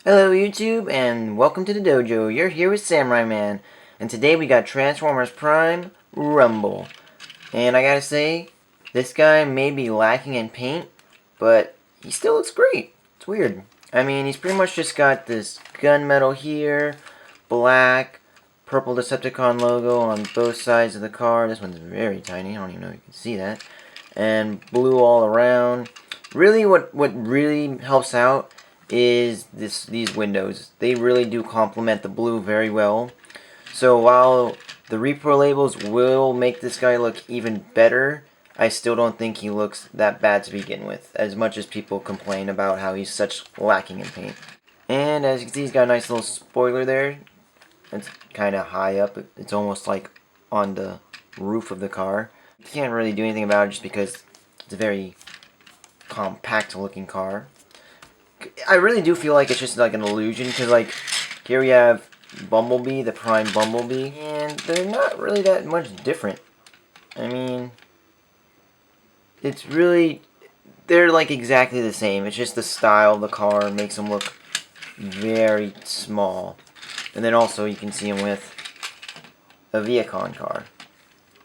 Hello YouTube, and welcome to the dojo. You're here with Samurai Man, and today we got Transformers Prime Rumble. And I gotta say, this guy may be lacking in paint, but he still looks great. It's weird. I mean, he's pretty much just got this gunmetal here, black, purple Decepticon logo on both sides of the car. This one's very tiny, I don't even know if you can see that. And blue all around. Really, what really helps out is these windows. They really do complement the blue very well. So while the repro labels will make this guy look even better, I still don't think he looks that bad to begin with, as much as people complain about how he's such lacking in paint. And as you can see, he's got a nice little spoiler there. It's kind of high up. It's almost like on the roof of the car. You can't really do anything about it just because it's a very compact looking car. I really do feel like it's just like an illusion, because like here we have Bumblebee, the Prime Bumblebee, and they're not really that much different. I mean, it's really, they're like exactly the same. It's just the style of the car makes them look very small. And then also you can see them with a Viacon car,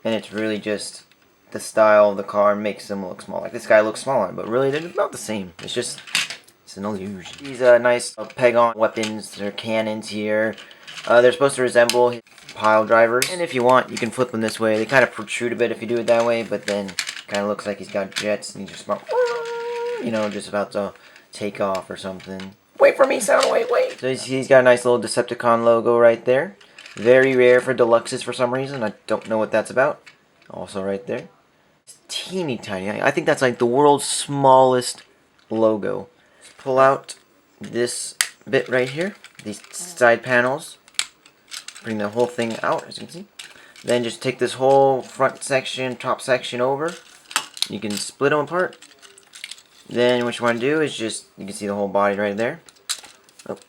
and it's really just the style of the car makes them look small. Like this guy looks smaller, but really they're about the same. It's an illusion. These nice peg-on weapons, they're cannons here. They're supposed to resemble pile drivers. And if you want, you can flip them this way. They kind of protrude a bit if you do it that way, but then kind of looks like he's got jets and he's just about, just about to take off or something. Wait for me, Soundwave, wait! So he's got a nice little Decepticon logo right there. Very rare for deluxes for some reason. I don't know what that's about. Also right there. It's teeny tiny. I think that's like the world's smallest logo. Pull out this bit right here, these side panels, bring the whole thing out, as you can see. Then just take this whole front section, top section over. You can split them apart. Then what you want to do is you can see the whole body right there.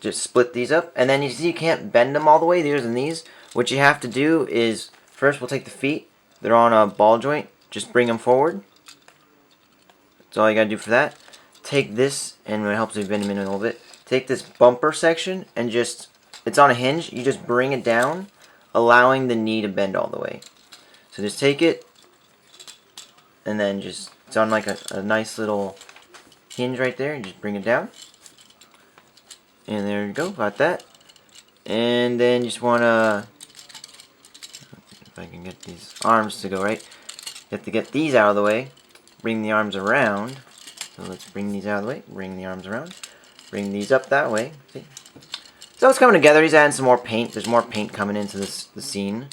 Just split these up, and then you see you can't bend them all the way, these and these. What you have to do is, first we'll take the feet, they're on a ball joint, just bring them forward. That's all you gotta do for that. Take this, and it helps me bend them in a little bit. Take this bumper section and it's on a hinge. You just bring it down, allowing the knee to bend all the way. So just take it, and then it's on like a nice little hinge right there, and just bring it down. And there you go, got that. And then you just wanna, if I can get these arms to go right, you have to get these out of the way. Bring the arms around. So let's bring these out of the way, bring the arms around, bring these up that way. See? So it's coming together. He's adding some more paint. There's more paint coming into the scene.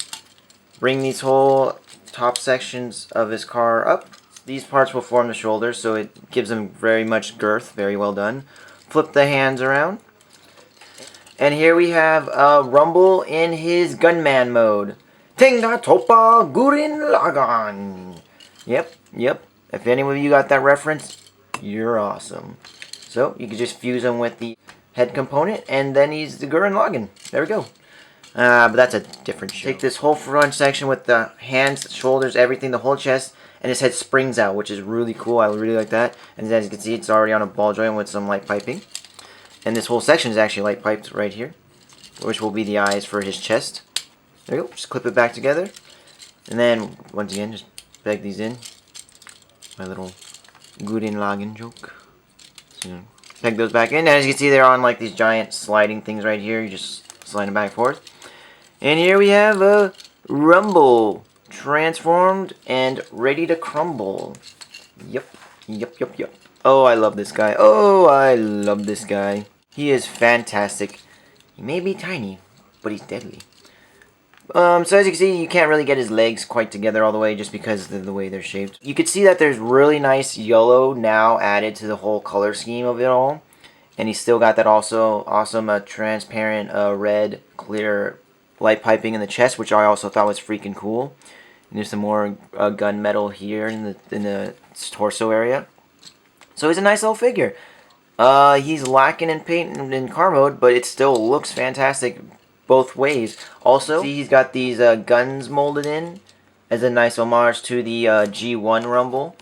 Bring these whole top sections of his car up. These parts will form the shoulders, so it gives him very much girth. Very well done. Flip the hands around. And here we have Rumble in his gunman mode. Tenga Topa Gurin Lagan. Yep. If any of you got that reference, you're awesome. So you can just fuse him with the head component, and then he's the Gurren Lagann. There we go. But that's a different show. Take this whole front section with the hands, shoulders, everything, the whole chest, and his head springs out, which is really cool. I really like that. And as you can see, it's already on a ball joint with some light piping. And this whole section is actually light piped right here, which will be the eyes for his chest. There you go. Just clip it back together. And then, once again, just peg these in. My little Gurren Lagann joke. So, peg those back in. And as you can see, they're on like these giant sliding things right here. You just slide them back and forth. And here we have a Rumble. Transformed and ready to crumble. Yep. Oh, I love this guy. He is fantastic. He may be tiny, but he's deadly. So as you can see, you can't really get his legs quite together all the way just because of the way they're shaped. You can see that there's really nice yellow now added to the whole color scheme of it all. And he's still got that also awesome transparent red clear light piping in the chest, which I also thought was freaking cool. And there's some more gunmetal here in the torso area. So he's a nice little figure. He's lacking in paint in car mode, but it still looks fantastic both ways. Also, see, he's got these guns molded in as a nice homage to the G1 Rumble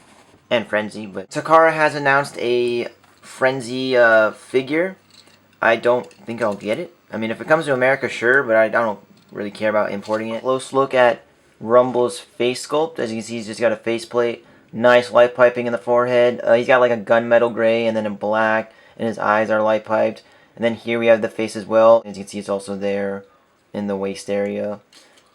and Frenzy. But Takara has announced a Frenzy figure. I don't think I'll get it. I mean, if it comes to America, sure, but I don't really care about importing it. Close look at Rumble's face sculpt. As you can see, he's just got a faceplate. Nice light piping in the forehead. He's got like a gunmetal gray and then a black, and his eyes are light piped. And then here we have the face as well. As you can see, it's also there in the waist area.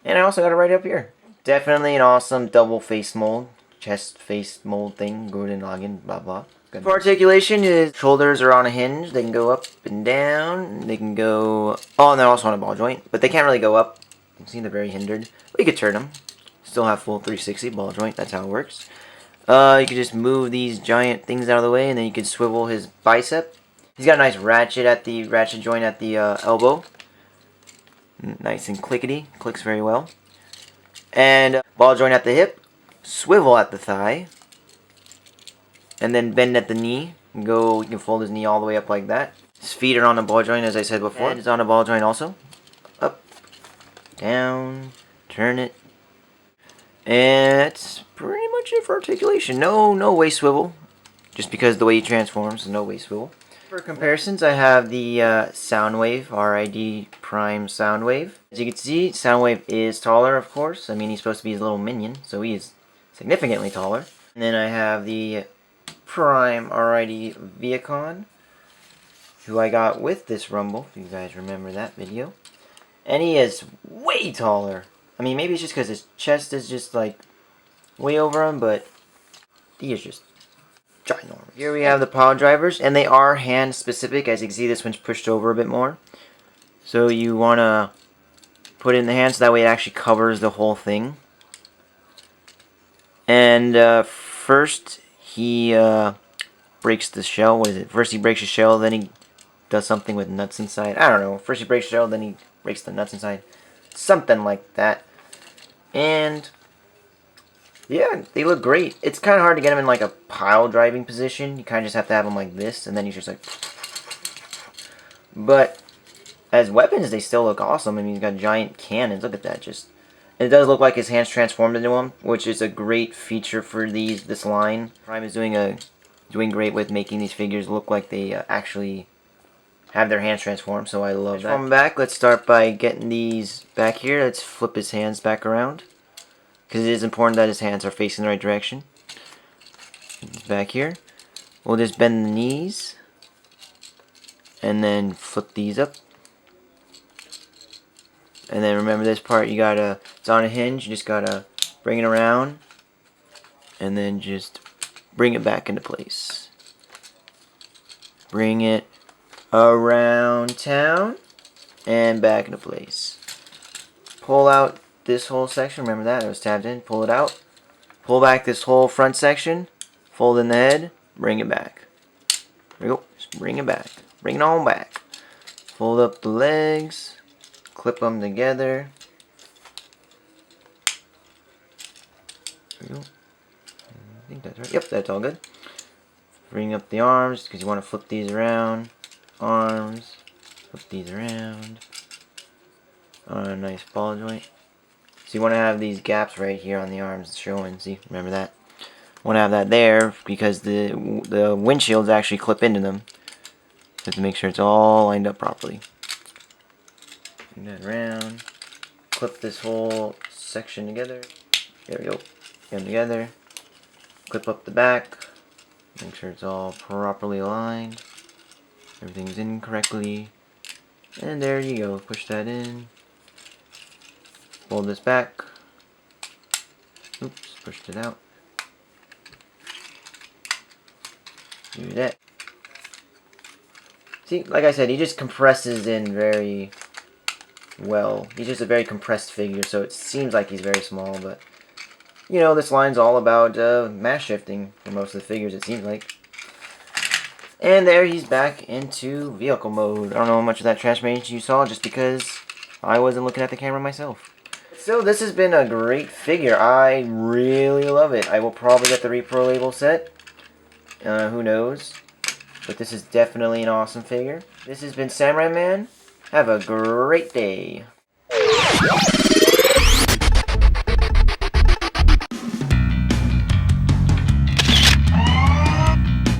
And I also got it right up here. Definitely an awesome double face mold. Chest face mold thing. Gordon Logan, blah blah. Good. For articulation, his shoulders are on a hinge. They can go up and down. They can go... Oh, and they're also on a ball joint. But they can't really go up. You can see they're very hindered. But you could turn them. Still have full 360 ball joint. That's how it works. You could just move these giant things out of the way, and then you could swivel his bicep. He's got a nice ratchet joint at the elbow. Nice and clickety. Clicks very well. And ball joint at the hip. Swivel at the thigh. And then bend at the knee. You can fold his knee all the way up like that. His feet are on the ball joint, as I said before. Head is on a ball joint also. Up. Down. Turn it. And that's pretty much it for articulation. No waist swivel. Just because the way he transforms, no waist swivel. For comparisons, I have the Soundwave, RID Prime Soundwave. As you can see, Soundwave is taller, of course. I mean, he's supposed to be his little minion, so he is significantly taller. And then I have the Prime RID Viacon, who I got with this Rumble, if you guys remember that video. And he is way taller. I mean, maybe it's just because his chest is just, like, way over him, but he is just ginormous. Here we have the pile drivers, and they are hand-specific. As you can see, this one's pushed over a bit more. So you want to put it in the hand so that way it actually covers the whole thing. And first, he breaks the shell. What is it? First he breaks the shell, then he does something with nuts inside. I don't know. First he breaks the shell, then he breaks the nuts inside. Something like that. And yeah, they look great. It's kind of hard to get them in like a pile driving position. You kind of just have to have them like this, and then he's just like... But as weapons, they still look awesome. I mean, he's got giant cannons. Look at that. It does look like his hands transformed into him, which is a great feature for this line. Prime is doing great with making these figures look like they actually have their hands transformed, so I love that. From back, let's start by getting these back here. Let's flip his hands back around, because it is important that his hands are facing the right direction. Back here, we'll just bend the knees, and then flip these up. And then remember this part, it's on a hinge, you just gotta bring it around, and then just bring it back into place. Bring it around town, and back into place. Pull out this whole section, remember that, it was tabbed in, pull it out. Pull back this whole front section, fold in the head, bring it back. There we go, just bring it back. Bring it on back. Fold up the legs, clip them together. There we go. I think that's right. Yep, that's all good. Bring up the arms, because you want to flip these around. Arms, flip these around. On a nice ball joint. So you want to have these gaps right here on the arms showing. See, remember that? Want to have that there because the windshields actually clip into them. Just to make sure it's all lined up properly. Bring that around. Clip this whole section together. There we go. Get them together. Clip up the back. Make sure it's all properly aligned. Everything's in correctly. And there you go. Push that in. Fold this back. Oops, pushed it out. Do that. See, like I said, he just compresses in very well. He's just a very compressed figure, so it seems like he's very small, but you know, this line's all about mass shifting for most of the figures, it seems like. And there he's back into vehicle mode. I don't know how much of that transformation you saw, just because I wasn't looking at the camera myself. So this has been a great figure. I really love it. I will probably get the Repro label set. Who knows? But this is definitely an awesome figure. This has been Samurai Man. Have a great day.